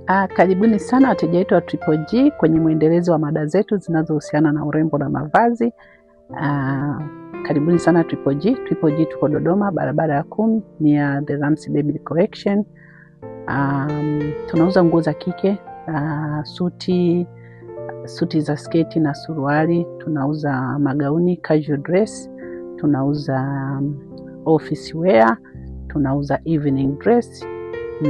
Karibuni sana wateja wetu wa Triple G kwenye mwendelezo wa mada zetu zinazohusiana na urembo na mavazi. Karibuni sana Triple G. Triple G tuko Dodoma, barabara ya 10 near the Ramsey Baby Collection. Tunauza nguo za kike, suti za sketi na suruali, tunauza magauni, casual dress, tunauza office wear, tunauza evening dress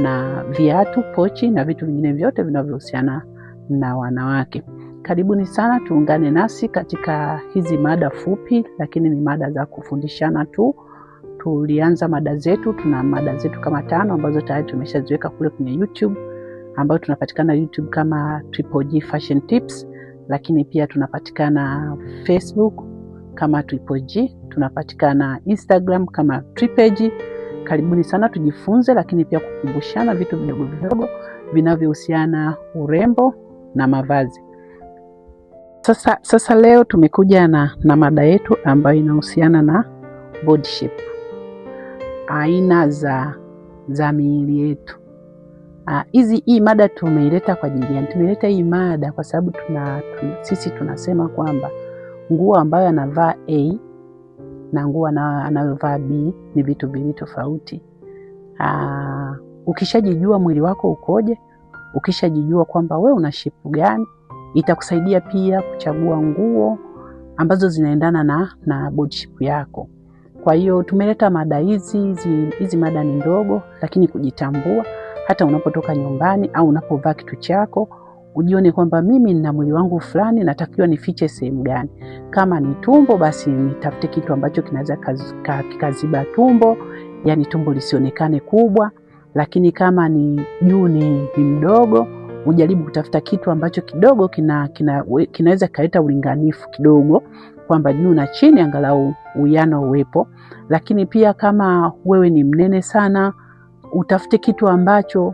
na viatu, pochi na vitu vingine vyote vinavyohusiana na wanawake. Karibuni sana, tuungane nasi katika hizi mada fupi, lakini ni mada za kufundishana tu. Tulianza mada zetu, tuna mada zetu kama 5 ambazo tayari tumeshaziweka kule kwenye YouTube, ambayo tunapatikana YouTube kama Triple G Fashion Tips, lakini pia tunapatikana Facebook kama Triple G, tunapatikana Instagram kama Triple G. Karibuni sana tujifunze, lakini pia kukumbushana vitu vidogo vidogo vinavyohusiana urembo na mavazi. Sasa leo tumekuja na mada yetu ambayo inahusiana na body shape. Aina za miili yetu. Hii mada tumeileta kwa ajili gani? Tumeileta hii mada kwa sababu sisi tunasema kwamba nguo ambayo anavaa A na nguo anayovaa B ni vitu viwili tofauti. Ukishajijua mwili wako ukoje, ukishajijua kwamba we una shape gani, itakusaidia pia kuchagua nguo ambazo zinaendana na body shape yako. Kwa hiyo tumeleta mada hizi mada ni ndogo, lakini kujitambua hata unapotoka nyumbani au unapovaa kitu chako, ujione kwamba mimi nina mwili wangu fulani, natakiwa nifiche sehemu gani. Kama ni tumbo, basi nitafute kitu ambacho kinaweza kikaziba tumbo, yani tumbo lisionekane kubwa. Lakini kama ni juu ni mdogo, ujaribu kutafuta kitu ambacho kidogo kinaweza kaleta ulinganifu kidogo, kwamba juu na chini angalau uwiano uwepo. Lakini pia kama wewe ni mnene sana, utafute kitu ambacho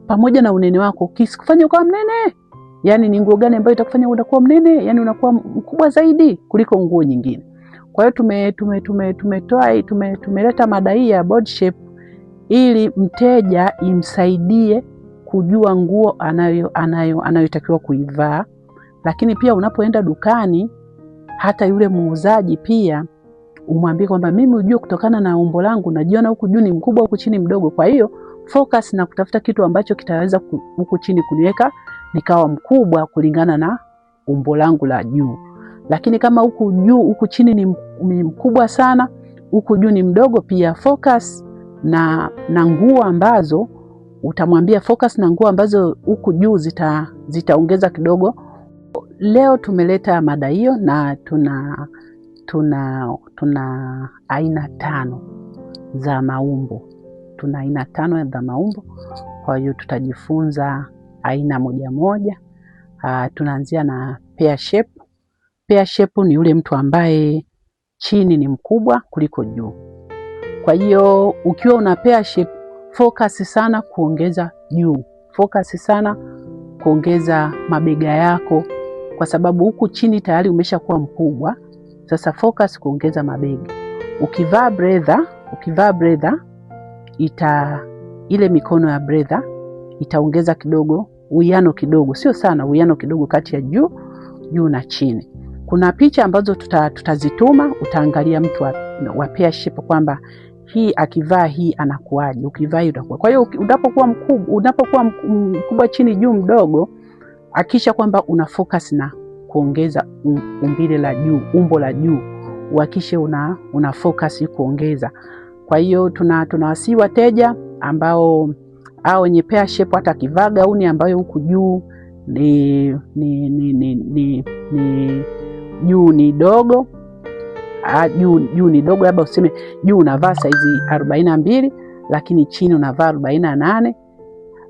pamoja na unene wako kisikufanye ukawa mnene. Yani ni nguo gani ambayo itakufanya unakuwa mnene, yani unakuwa mkubwa zaidi kuliko nguo nyingine. Kwa hiyo tumeleta mada hii ya body shape ili mteja imsaidie kujua nguo anayotakiwa kuivaa. Lakini pia unapoenda dukani, hata yule muuzaji pia umwambie kwamba mimi ujue kutokana na umbo langu najiona huku juu ni mkubwa, huku chini mdogo. Kwa hiyo focus na kutafuta kitu ambacho kitaweza huku chini kuniweka nikawa mkubwa kulingana na umbo langu la juu. Lakini kama huku chini ni mkubwa sana, huku juu ni mdogo, pia focus na nguo ambazo utamwambia focus na nguo ambazo huku juu zitaongeza kidogo. Leo tumeleta mada hiyo na tuna aina 5 za maumbo. Tuna aina 5 za maumbo. Kwa hiyo tutajifunza aina moja. Tunaanzia na pear shape. Pear shape ni yule mtu ambaye chini ni mkubwa kuliko juu. Kwa hiyo ukiwa una pear shape, focus sana kuongeza juu. Focus sana kuongeza mabega yako, kwa sababu huku chini tayari umeshakuwa mkubwa. Sasa focus kuongeza mabega. Ukivaa brother ile mikono ya brother itaongeza kidogo, uwiano kidogo, sio sana, uwiano kidogo kati ya juu na chini. Kuna picha ambazo tutazituma, utaangalia mtu wa pear shape kwamba hii akivaa hii anakuaje, ukivaa hii utakuwa. Kwa hiyo unapokuwa mkubwa chini juu mdogo, hakisha kwamba una focus na kuongeza umbile la juu, umbo la juu. Uhakishe una focus kuongeza. Kwa hiyo tunawasihi wateja ambao wenye pear shape, hata akivaa gauni ambayo huku juu juu ni dogo, juu ni dogo, labda useme juu unavaa saizi 42 lakini chini unavaa 48,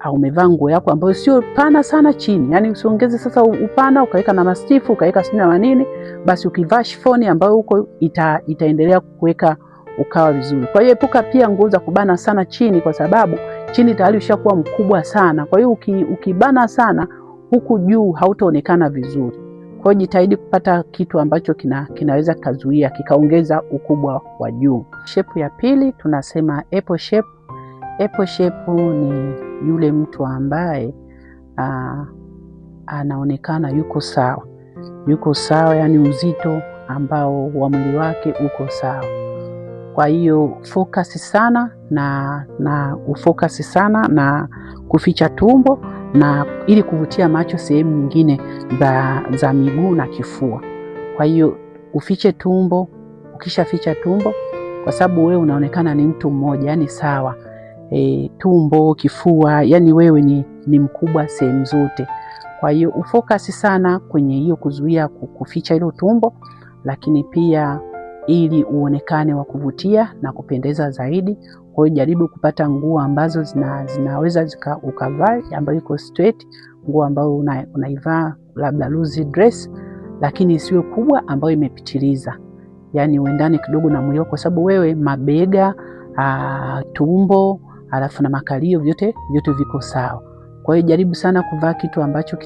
au umevaa nguo yako ambayo sio pana sana chini, yani usiongeze sasa upana ukaweka na mastifu ukaweka sina na nini, basi ukivaa shifoni ambayo huko itaendelea kuweka ukawa vizuri. Kwa hiyo epuka pia nguo za kubana sana chini, kwa sababu chini tayari ushakuwa mkubwa sana. Kwa hiyo ukibana sana huku juu hautaonekana vizuri. Kwa hiyo jitahidi kupata kitu ambacho kinaweza kazuia kikaongeza ukubwa wa juu. Shape ya pili tunasema apple shape. Apple shape yule mtu ambaye anaonekana yuko sawa, yani uzito ambao wa mwili wake uko sawa. Kwa hiyo focus sana na kuficha tumbo na ili kuvutia macho sehemu nyingine za miguu na kifua. Kwa hiyo ufiche tumbo, ukishaficha tumbo, kwa sababu wewe unaonekana ni mtu mmoja, yani sawa. Tumbo, kifua, yani wewe ni mkubwa sehemu zote. Kwa hiyo ufocus sana kwenye hiyo kuzuia kuficha hilo tumbo, lakini pia ili uonekane wa kuvutia na kupendeza zaidi. Kwa hiyo jaribu kupata nguo ambazo zinaweza ukavaa ambayo iko straight, nguo ambayo unaivaa labda loose dress, lakini isiwe kubwa ambayo imepitiliza. Yani uendane kidogo na mwili wako, kwa sababu wewe mabega, tumbo, alafu na makalio vyote viko sawa. Kwa hiyo jaribu sana kuvaa kitu ambacho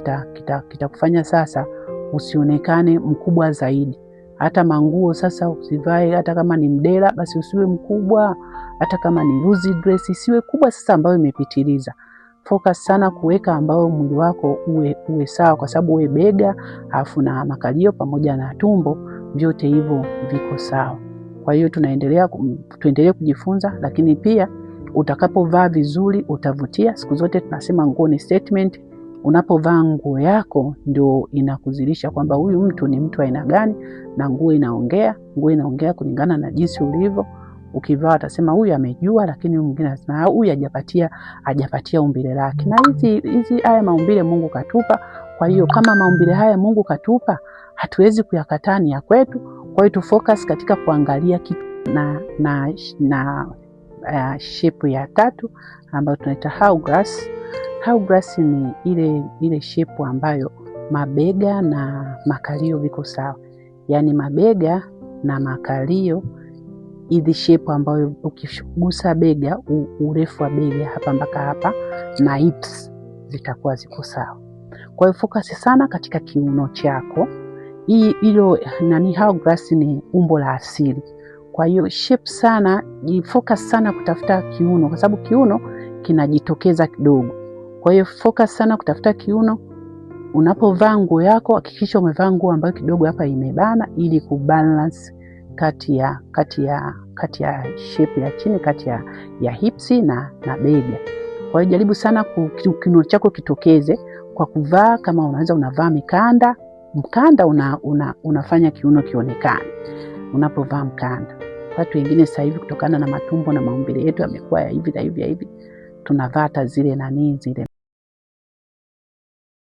kitakufanya sasa usionekane mkubwa zaidi. Hata manguo sasa usivae, hata kama ni mdela basi usiwe mkubwa, hata kama ni loose dress isiwe kubwa sasa ambayo imepitiliza. Focus sana kuweka ambao mwili wako uwe sawa, kwa sababu wewe bega, alafu na makalio pamoja na tumbo vyote hivyo viko sawa. Kwa hiyo tuendelee kujifunza, lakini pia utakapovaa vizuri utavutia. Siku zote tunasema nguo ni statement. Unapovaa nguo yako ndio inakuzilisha kwamba huyu mtu ni mtu aina gani, na nguo inaongea kulingana na jinsi ulivyo. Ukivaa atasema huyu amejua, lakini mwingine anasema huyu hajapatia umbile lake. Na hizi haya maumbile Mungu katupa. Kwa hiyo kama maumbile haya Mungu katupa, hatuwezi kuyakataa, ni ya kwetu. Kwa hiyo tu focus katika kuangalia kitu na shape ya 3 ambayo tunaita hourglass. Hourglass ni ile shape ambayo mabega na makalio viko sawa. Yani mabega na makalio, hizi shape ambayo ukigusa bega, urefu wa bega hapa mpaka hapa na hips zitakuwa ziko sawa. Kwa hiyo focus sana katika kiuno chako. Hilo hourglass ni umbo la asili. Kwa hiyo shape sana, focus sana kutafuta kiuno, kwa sababu kiuno kinajitokeza kidogo. Kwa hiyo focus sana kutafuta kiuno. Unapovaa nguo yako hakikisha umevaa nguo ambayo kidogo hapa imebana, ili kubalance kati ya shape ya chini, kati ya hips na bega. Kwa hiyo jaribu sana kiuno chako kitokeze kwa kuvaa, kama unaweza unavaa mkanda unafanya kiuno kionekane unapovaa mkanda. Watu wengine sasa hivi kutokana na matumbo na maumbile yetu yamekuwa ya hivi na hivi, tunavaa hata zile zile